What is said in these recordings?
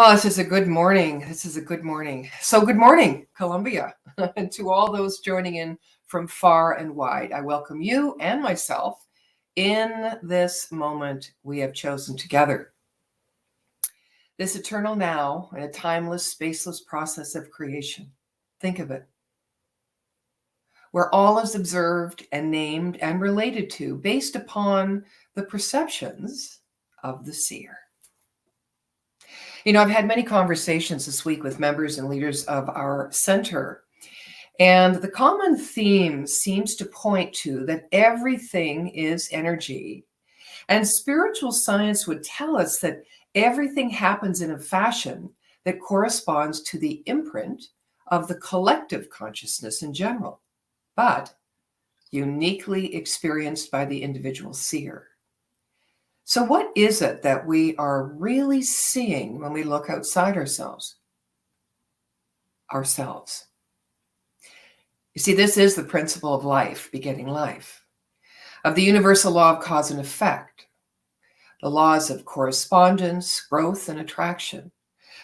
Oh, this is a good morning. This is a good morning. So, good morning, Columbia, and to all those joining in from far and wide. I welcome you and myself in this moment we have chosen together. This eternal now and a timeless, spaceless process of creation. Think of it. Where all is observed and named and related to based upon the perceptions of the seer. I've had many conversations this week with members and leaders of our center, and the common theme seems to point to that everything is energy. And spiritual science would tell us that everything happens in a fashion that corresponds to the imprint of the collective consciousness in general, but uniquely experienced by the individual seer. So what is it that we are really seeing when we look outside ourselves? Ourselves. You see, this is the principle of life begetting life, of the universal law of cause and effect, the laws of correspondence, growth, and attraction.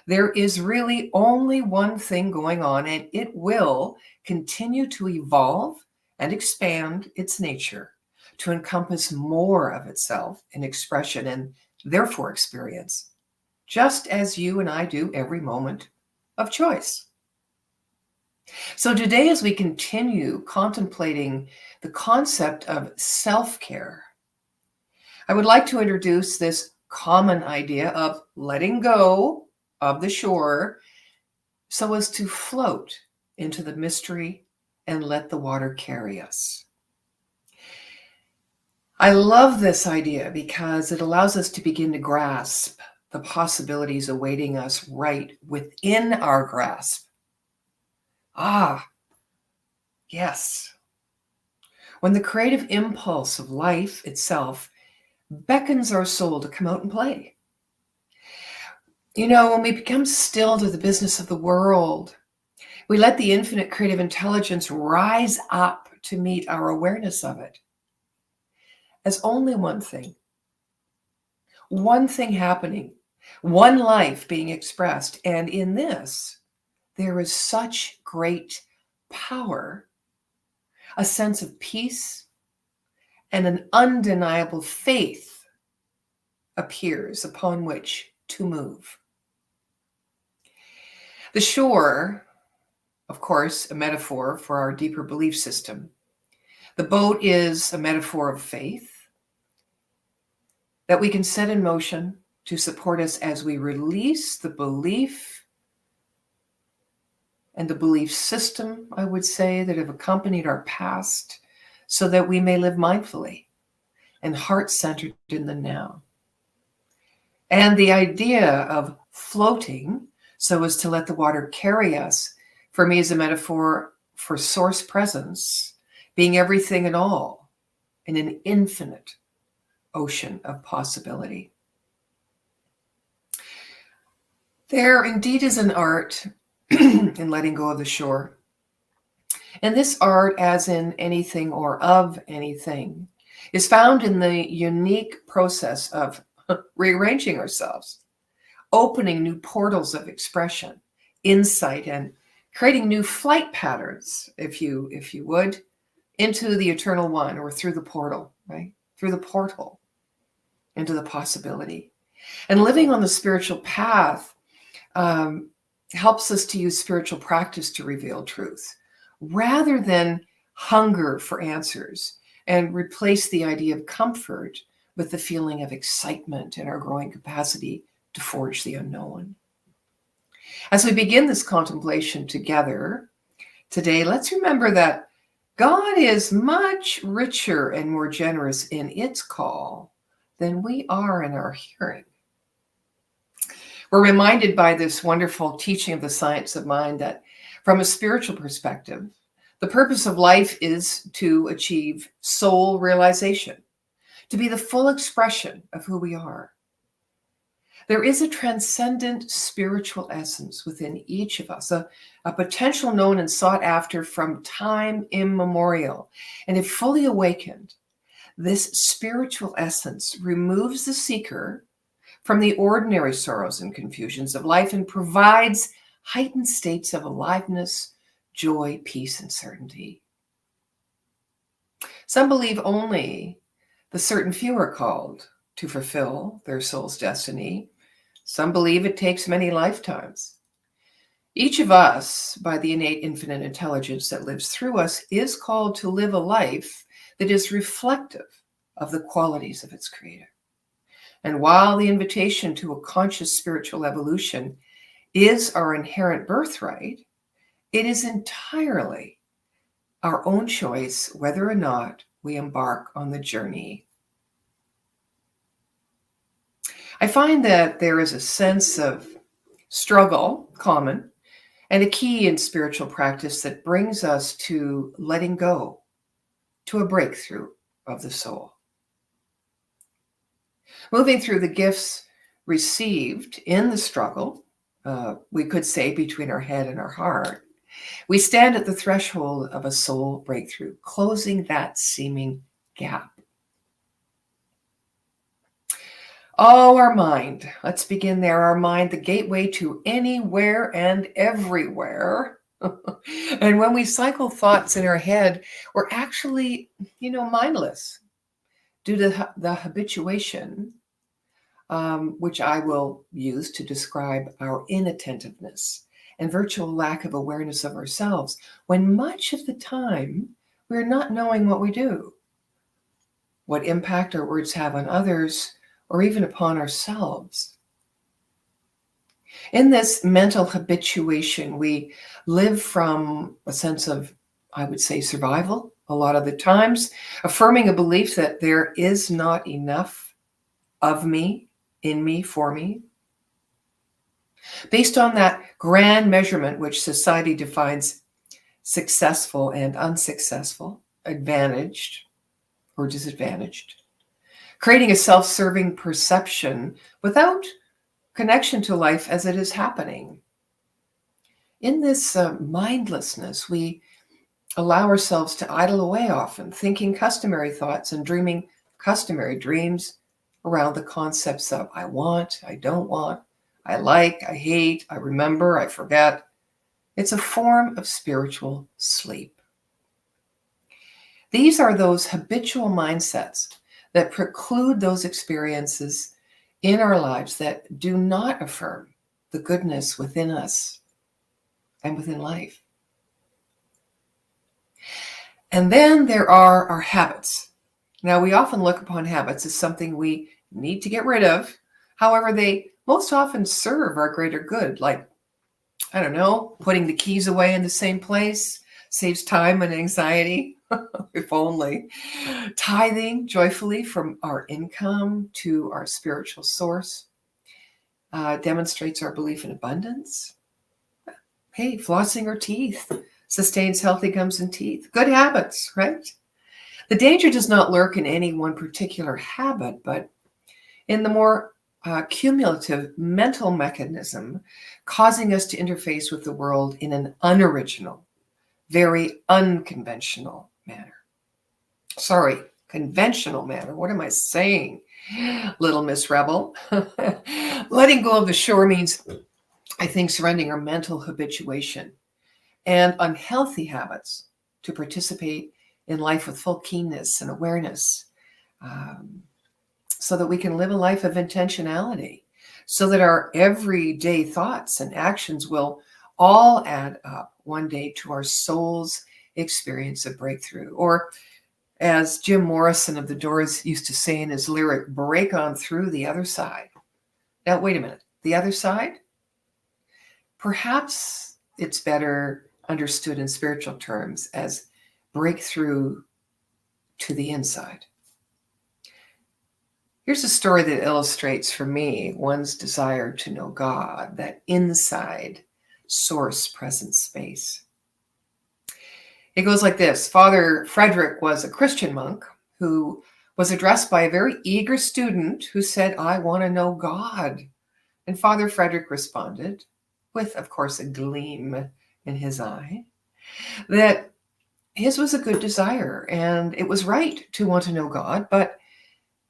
There is really only one thing going on, and it will continue to evolve and expand its nature to encompass more of itself in expression and therefore experience, just as you and I do every moment of choice. So today, as we continue contemplating the concept of self-care, I would like to introduce this common idea of letting go of the shore so as to float into the mystery and let the water carry us. I love this idea because it allows us to begin to grasp the possibilities awaiting us right within our grasp. Yes. When the creative impulse of life itself beckons our soul to come out and play. When we become still to the business of the world, we let the infinite creative intelligence rise up to meet our awareness of it. As only one thing happening, one life being expressed. And in this, there is such great power, a sense of peace, and an undeniable faith appears upon which to move. The shore, of course, a metaphor for our deeper belief system. The boat is a metaphor of faith that we can set in motion to support us as we release the belief and the belief system, I would say, that have accompanied our past so that we may live mindfully and heart-centered in the now. And the idea of floating so as to let the water carry us, for me, is a metaphor for source presence, being everything and all in an infinite ocean of possibility. There indeed is an art in letting go of the shore. And this art, as in anything or of anything, is found in the unique process of rearranging ourselves, opening new portals of expression, insight, and creating new flight patterns, if you would, into the eternal one, or through the portal, right? Through the portal into the possibility. And living on the spiritual path helps us to use spiritual practice to reveal truth, rather than hunger for answers and replace the idea of comfort with the feeling of excitement and our growing capacity to forge the unknown. As we begin this contemplation together today, let's remember that God is much richer and more generous in its call than we are in our hearing. We're reminded by this wonderful teaching of the science of mind that from a spiritual perspective, the purpose of life is to achieve soul realization, to be the full expression of who we are. There is a transcendent spiritual essence within each of us, a potential known and sought after from time immemorial. And if fully awakened, this spiritual essence removes the seeker from the ordinary sorrows and confusions of life and provides heightened states of aliveness, joy, peace, and certainty. Some believe only the certain few are called to fulfill their soul's destiny. Some believe it takes many lifetimes. Each of us, by the innate infinite intelligence that lives through us, is called to live a life that is reflective of the qualities of its creator. And while the invitation to a conscious spiritual evolution is our inherent birthright, it is entirely our own choice whether or not we embark on the journey. I find that there is a sense of struggle common and a key in spiritual practice that brings us to letting go, to a breakthrough of the soul. Moving through the gifts received in the struggle, we could say between our head and our heart, we stand at the threshold of a soul breakthrough, closing that seeming gap. Oh, our mind. Let's begin there. Our mind, the gateway to anywhere and everywhere. And when we cycle thoughts in our head, we're actually, mindless due to the habituation, which I will use to describe our inattentiveness and virtual lack of awareness of ourselves, when much of the time we're not knowing what we do, what impact our words have on others, or even upon ourselves. In this mental habituation, we live from a sense of, I would say, survival a lot of the times, affirming a belief that there is not enough of me, in me, for me. Based on that grand measurement which society defines successful and unsuccessful, advantaged or disadvantaged, creating a self-serving perception without connection to life as it is happening. In this mindlessness, we allow ourselves to idle away often, thinking customary thoughts and dreaming customary dreams around the concepts of I want, I don't want, I like, I hate, I remember, I forget. It's a form of spiritual sleep. These are those habitual mindsets that preclude those experiences in our lives that do not affirm the goodness within us and within life. And then there are our habits. Now, we often look upon habits as something we need to get rid of. However, they most often serve our greater good, like, putting the keys away in the same place saves time and anxiety, if only. Tithing joyfully from our income to our spiritual source demonstrates our belief in abundance. Hey, flossing our teeth sustains healthy gums and teeth. Good habits, right? The danger does not lurk in any one particular habit, but in the more cumulative mental mechanism causing us to interface with the world in an unoriginal, very unconventional manner. Sorry, conventional manner. What am I saying, little Miss Rebel? Letting go of the shore means, I think, surrendering our mental habituation and unhealthy habits to participate in life with full keenness and awareness, so that we can live a life of intentionality, so that our everyday thoughts and actions will all add up one day to our soul's experience of breakthrough. Or as Jim Morrison of The Doors used to say in his lyric, break on through the other side. Now, wait a minute, the other side? Perhaps it's better understood in spiritual terms as breakthrough to the inside. Here's a story that illustrates for me one's desire to know God, that inside source present space. It goes like this. Father Frederick was a Christian monk who was addressed by a very eager student who said, I want to know God. And Father Frederick responded, with, of course, a gleam in his eye, that his was a good desire and it was right to want to know God, but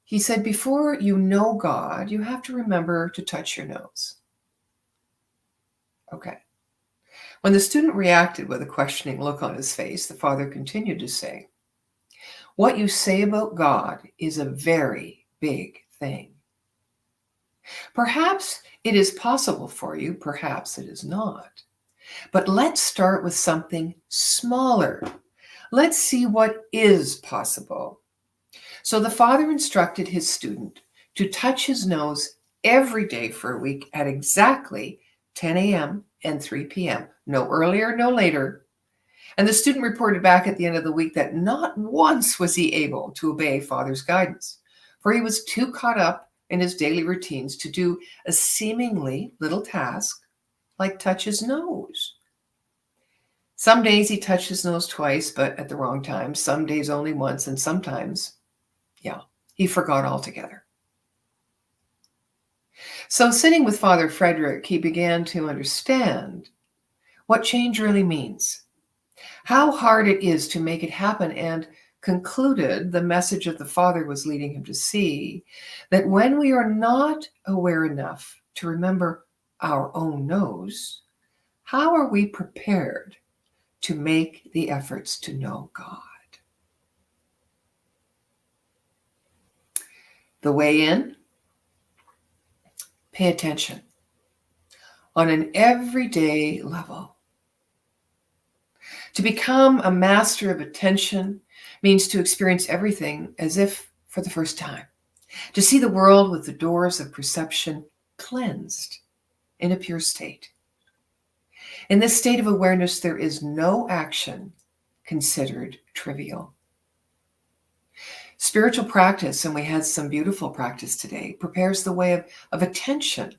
He said, before you know God, you have to remember to touch your nose. Okay. When the student reacted with a questioning look on his face, the father continued to say, what you say about God is a very big thing. Perhaps it is possible for you, perhaps it is not. But let's start with something smaller. Let's see what is possible. So the father instructed his student to touch his nose every day for a week at exactly 10 a.m. and 3 p.m. No earlier, no later. And the student reported back at the end of the week that not once was he able to obey father's guidance, for he was too caught up in his daily routines to do a seemingly little task like touch his nose. Some days he touched his nose twice, but at the wrong time. Some days only once, and sometimes, he forgot altogether. So sitting with Father Frederick, he began to understand what change really means, how hard it is to make it happen, and concluded the message of the Father was leading him to see that when we are not aware enough to remember our own nose, how are we prepared to make the efforts to know God? The way in, pay attention on an everyday level. To become a master of attention means to experience everything as if for the first time, to see the world with the doors of perception cleansed in a pure state. In this state of awareness, there is no action considered trivial. Spiritual practice, and we had some beautiful practice today, prepares the way of attention.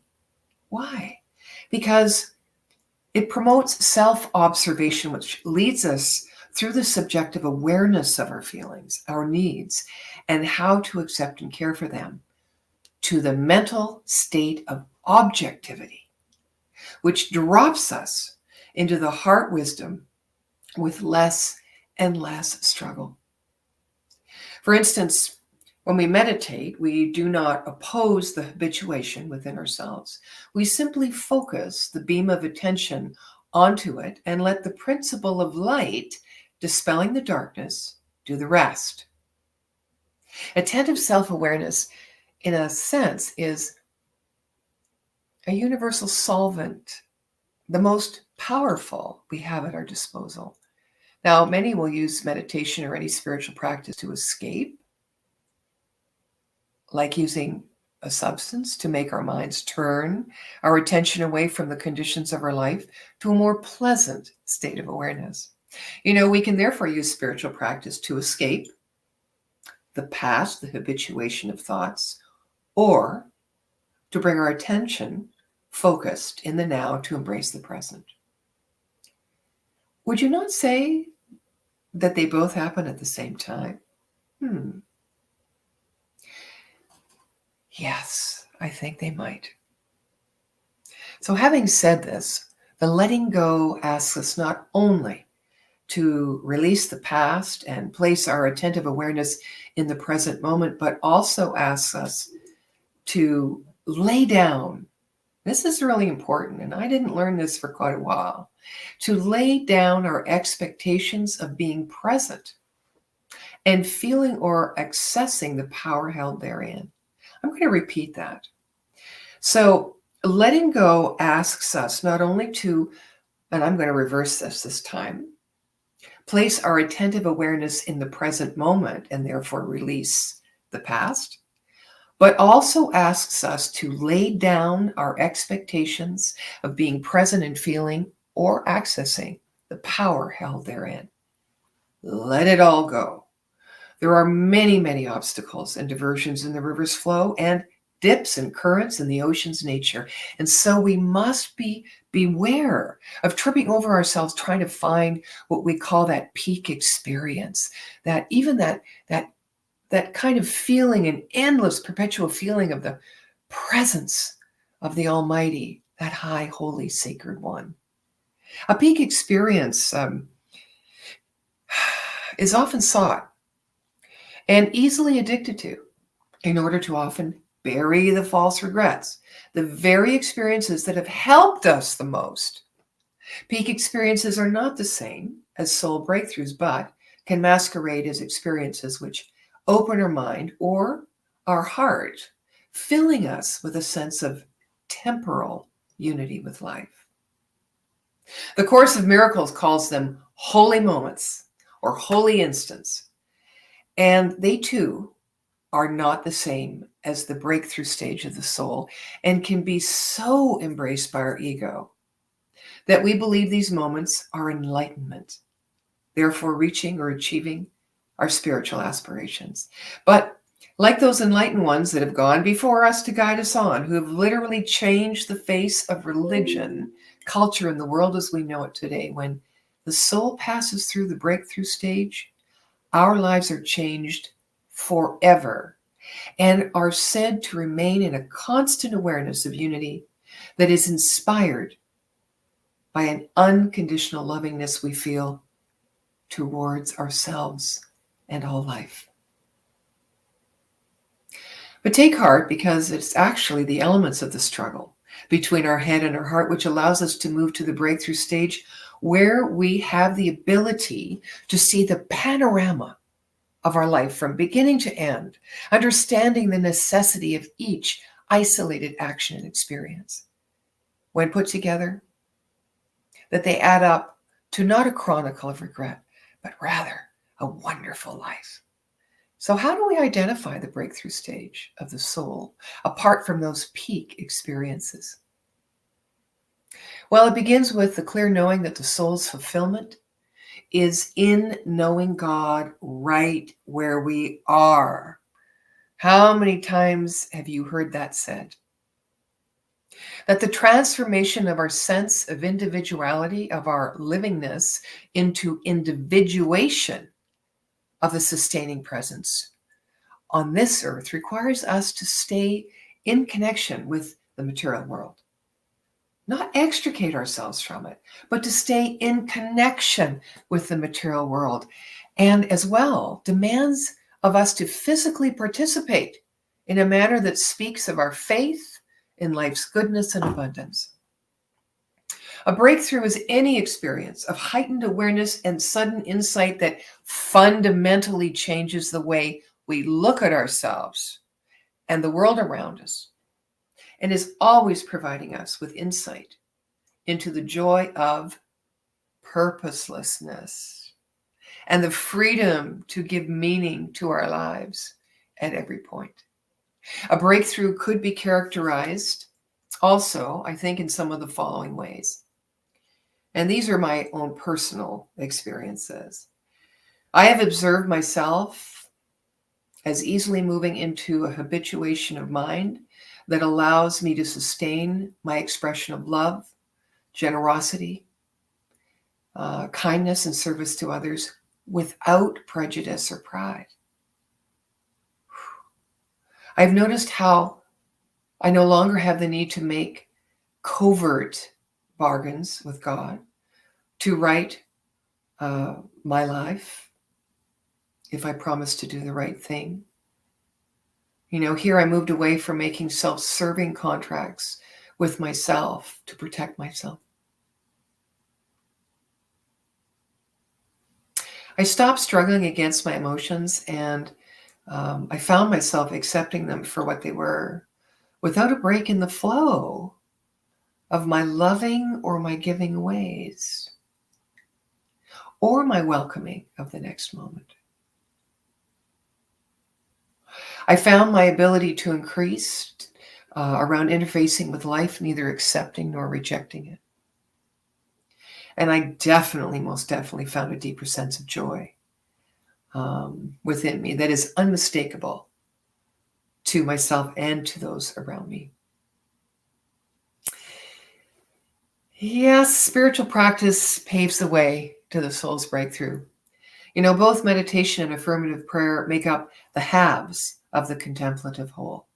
Why? Because it promotes self-observation, which leads us through the subjective awareness of our feelings, our needs, and how to accept and care for them, to the mental state of objectivity, which drops us into the heart wisdom with less and less struggle. For instance, when we meditate, we do not oppose the habituation within ourselves. We simply focus the beam of attention onto it and let the principle of light, dispelling the darkness, do the rest. Attentive self-awareness, in a sense, is a universal solvent, the most powerful we have at our disposal. Now, many will use meditation or any spiritual practice to escape, like using a substance to make our minds turn our attention away from the conditions of our life to a more pleasant state of awareness. We can therefore use spiritual practice to escape the past, the habituation of thoughts, or to bring our attention focused in the now to embrace the present. Would you not say that they both happen at the same time? Yes, I think they might. So having said this, the letting go asks us not only to release the past and place our attentive awareness in the present moment, but also asks us to lay down. This is really important, and I didn't learn this for quite a while. To lay down our expectations of being present and feeling or accessing the power held therein. I'm going to repeat that. So letting go asks us not only to, and I'm going to reverse this time, place our attentive awareness in the present moment and therefore release the past, but also asks us to lay down our expectations of being present and feeling or accessing the power held therein. Let it all go. There are many, many obstacles and diversions in the river's flow and dips and currents in the ocean's nature. And so we must beware of tripping over ourselves trying to find what we call that peak experience, that even that kind of feeling, an endless perpetual feeling of the presence of the Almighty, that high, holy, sacred one. A peak experience is often sought and easily addicted to. in order to often bury the false regrets, the very experiences that have helped us the most. Peak experiences are not the same as soul breakthroughs, but can masquerade as experiences which open our mind or our heart, filling us with a sense of temporal unity with life. The Course of Miracles calls them holy moments or holy instants, and they too are not the same as the breakthrough stage of the soul and can be so embraced by our ego that we believe these moments are enlightenment, therefore reaching or achieving our spiritual aspirations. But like those enlightened ones that have gone before us to guide us on, who have literally changed the face of religion, culture, and the world as we know it today, when the soul passes through the breakthrough stage, our lives are changed forever and are said to remain in a constant awareness of unity that is inspired by an unconditional lovingness we feel towards ourselves and all life. But take heart, because it's actually the elements of the struggle between our head and our heart which allows us to move to the breakthrough stage, where we have the ability to see the panorama of our life from beginning to end, understanding the necessity of each isolated action and experience. When put together, that they add up to not a chronicle of regret, but rather a wonderful life. So how do we identify the breakthrough stage of the soul apart from those peak experiences? Well, it begins with the clear knowing that the soul's fulfillment is in knowing God right where we are. How many times have you heard that said? That the transformation of our sense of individuality, of our livingness, into individuation of the sustaining presence on this earth requires us to stay in connection with the material world. Not extricate ourselves from it, but to stay in connection with the material world. And as well, demands of us to physically participate in a manner that speaks of our faith in life's goodness and abundance. A breakthrough is any experience of heightened awareness and sudden insight that fundamentally changes the way we look at ourselves and the world around us, and is always providing us with insight into the joy of purposelessness and the freedom to give meaning to our lives at every point. A breakthrough could be characterized also, I think, in some of the following ways. And these are my own personal experiences. I have observed myself as easily moving into a habituation of mind that allows me to sustain my expression of love, generosity, kindness, and service to others without prejudice or pride. I've noticed how I no longer have the need to make covert bargains with God to right my life if I promise to do the right thing. You know, here I moved away from making self-serving contracts with myself to protect myself. I stopped struggling against my emotions, and I found myself accepting them for what they were without a break in the flow of my loving or my giving ways or my welcoming of the next moment. I found my ability to increase around interfacing with life, neither accepting nor rejecting it. And I most definitely found a deeper sense of joy within me that is unmistakable to myself and to those around me. Yes, spiritual practice paves the way to the soul's breakthrough. You know, both meditation and affirmative prayer make up the halves of the contemplative whole.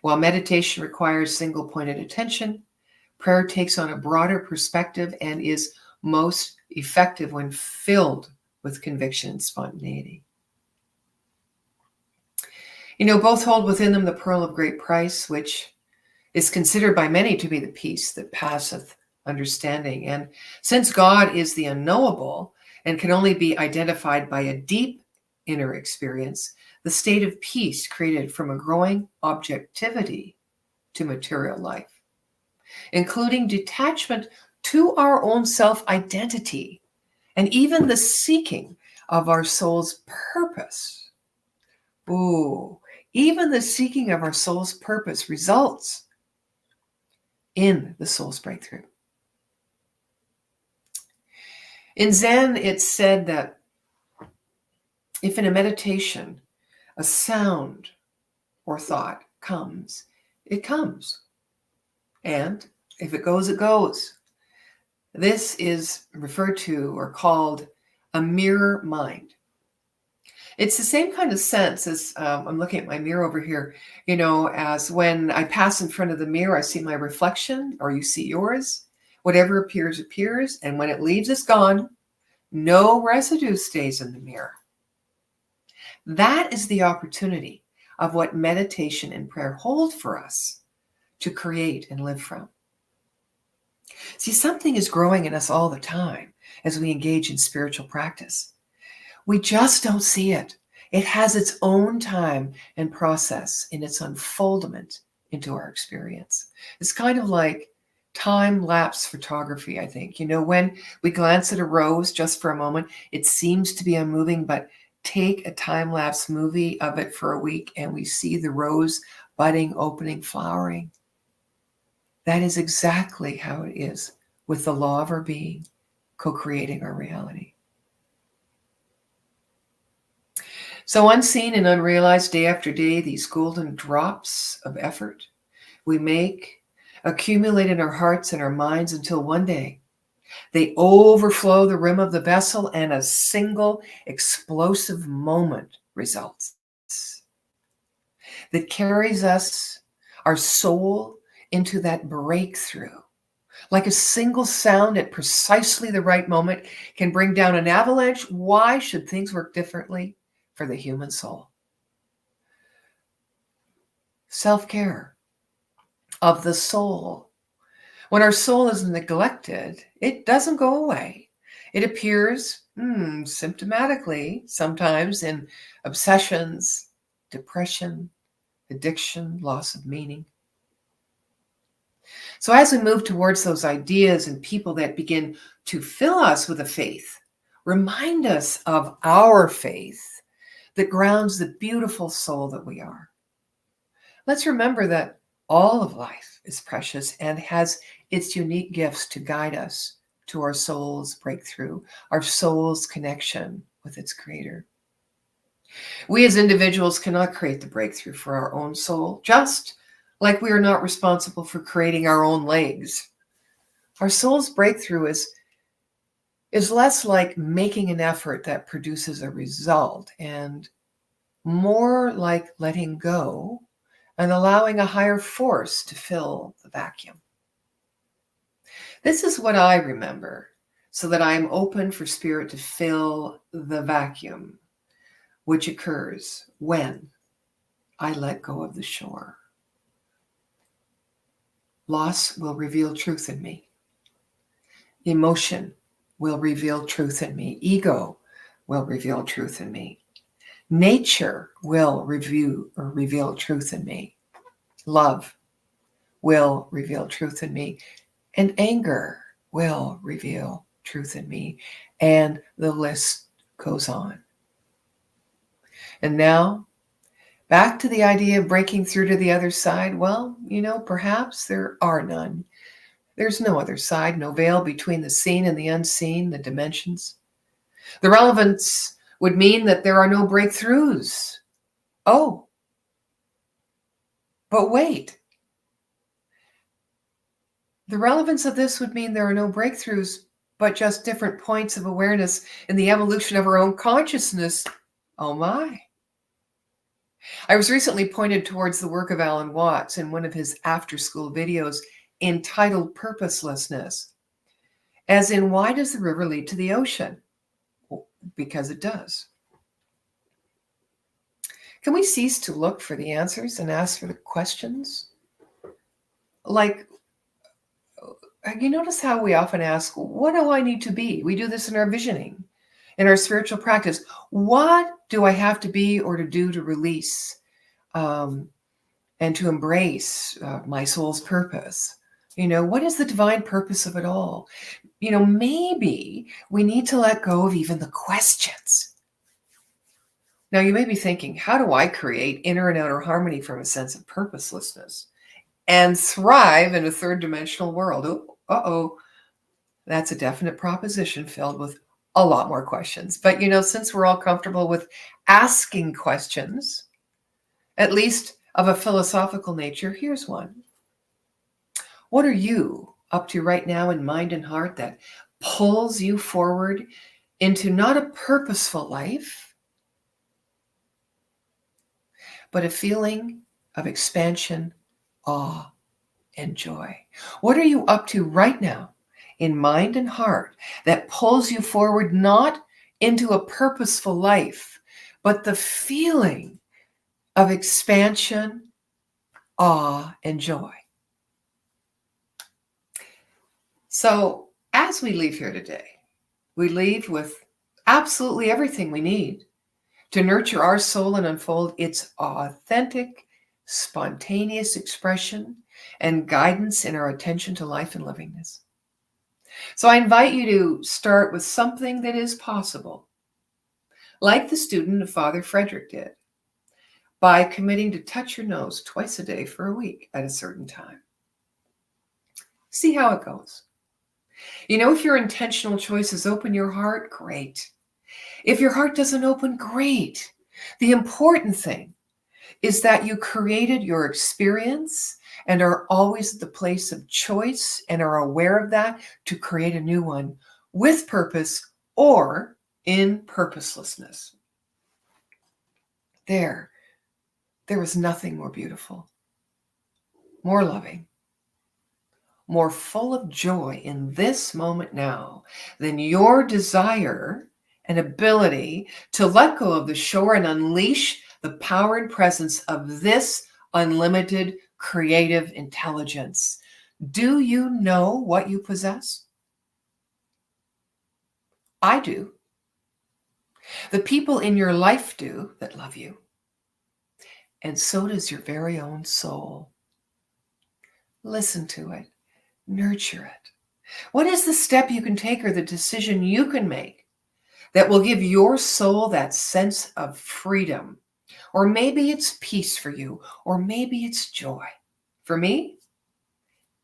While meditation requires single-pointed attention, prayer takes on a broader perspective and is most effective when filled with conviction and spontaneity. Both hold within them the pearl of great price, which is considered by many to be the peace that passeth understanding. And since God is the unknowable and can only be identified by a deep inner experience, the state of peace created from a growing objectivity to material life, including detachment to our own self-identity and even the seeking of our soul's purpose. Ooh, even the seeking of our soul's purpose results in the soul's breakthrough. In Zen, it's said that if in a meditation a sound or thought comes, it comes. And if it goes, it goes. This is referred to or called a mirror mind. It's the same kind of sense as I'm looking at my mirror over here, as when I pass in front of the mirror, I see my reflection, or you see yours. Whatever appears, appears. And when it leaves, it's gone. No residue stays in the mirror. That is the opportunity of what meditation and prayer hold for us to create and live from. See, something is growing in us all the time as we engage in spiritual practice. We just don't see it. It has its own time and process in its unfoldment into our experience. It's kind of like time-lapse photography, I think. When we glance at a rose just for a moment, it seems to be unmoving, but take a time-lapse movie of it for a week and we see the rose budding, opening, flowering. That is exactly how it is with the law of our being, co-creating our reality. So unseen and unrealized, day after day, these golden drops of effort we make accumulate in our hearts and our minds until one day they overflow the rim of the vessel and a single explosive moment results that carries us, our soul, into that breakthrough. Like a single sound at precisely the right moment can bring down an avalanche. Why should things work differently for the human soul? Self-care of the soul. When our soul is neglected, it doesn't go away. It appears symptomatically sometimes in obsessions, depression, addiction, loss of meaning. So as we move towards those ideas and people that begin to fill us with a faith, remind us of our faith that grounds the beautiful soul that we are. Let's remember that all of life is precious and has its unique gifts to guide us to our soul's breakthrough, our soul's connection with its creator. We as individuals cannot create the breakthrough for our own soul, just like we are not responsible for creating our own legs. Our soul's breakthrough is less like making an effort that produces a result and more like letting go and allowing a higher force to fill the vacuum. This is what I remember, so that I am open for spirit to fill the vacuum, which occurs when I let go of the shore. Loss will reveal truth in me. Emotion will reveal truth in me. Ego will reveal truth in me. Nature will reveal truth in me. Love will reveal truth in me. And anger will reveal truth in me. And the list goes on. And now, back to the idea of breaking through to the other side. Well, perhaps there are none. There's no other side, no veil between the seen and the unseen, the dimensions. The relevance would mean that there are no breakthroughs. Oh, but wait. The relevance of this would mean there are no breakthroughs, but just different points of awareness in the evolution of our own consciousness. Oh my. I was recently pointed towards the work of Alan Watts in one of his after-school videos entitled Purposelessness. As in, why does the river lead to the ocean? Well, because it does. Can we cease to look for the answers and ask for the questions? Like, you notice how we often ask, what do I need to be? We do this in our visioning, in our spiritual practice. What do I have to be or to do to release and to embrace my soul's purpose? What is the divine purpose of it all? Maybe we need to let go of even the questions. Now, you may be thinking, how do I create inner and outer harmony from a sense of purposelessness and thrive in a third dimensional world? Oh, that's a definite proposition filled with a lot more questions. But, since we're all comfortable with asking questions, at least of a philosophical nature, here's one. What are you up to right now in mind and heart that pulls you forward into not a purposeful life, but a feeling of expansion, awe, and joy? What are you up to right now in mind and heart that pulls you forward not into a purposeful life, but the feeling of expansion, awe, and joy? So as we leave here today, we leave with absolutely everything we need to nurture our soul and unfold its authentic, spontaneous expression and guidance in our attention to life and livingness. So I invite you to start with something that is possible, like the student of Father Frederick did, by committing to touch your nose twice a day for a week at a certain time. See how it goes. If your intentional choices open your heart, great. If your heart doesn't open, great. The important thing is that you created your experience and are always at the place of choice and are aware of that to create a new one with purpose or in purposelessness. There is nothing more beautiful, more loving, more full of joy in this moment now than your desire and ability to let go of the shore and unleash the power and presence of this unlimited creative intelligence. Do you know what you possess? I do. The people in your life do that love you. And so does your very own soul. Listen to it. Nurture it. What is the step you can take or the decision you can make that will give your soul that sense of freedom? Or maybe it's peace for you, or maybe it's joy. For me,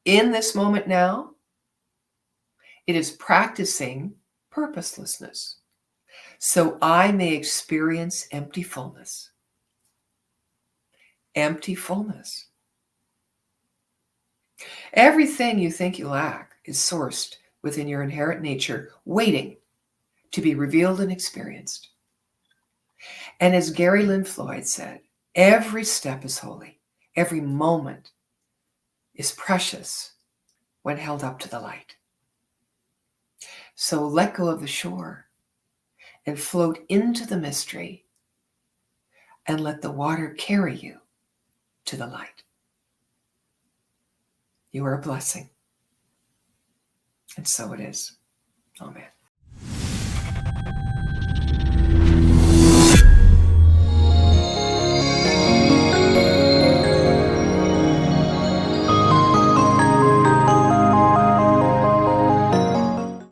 in this moment now, it is practicing purposelessness so I may experience empty fullness. Empty fullness. Everything you think you lack is sourced within your inherent nature, waiting to be revealed and experienced. And as Gary Lynn Floyd said, every step is holy. Every moment is precious when held up to the light. So let go of the shore and float into the mystery and let the water carry you to the light. You are a blessing. And so it is. Amen.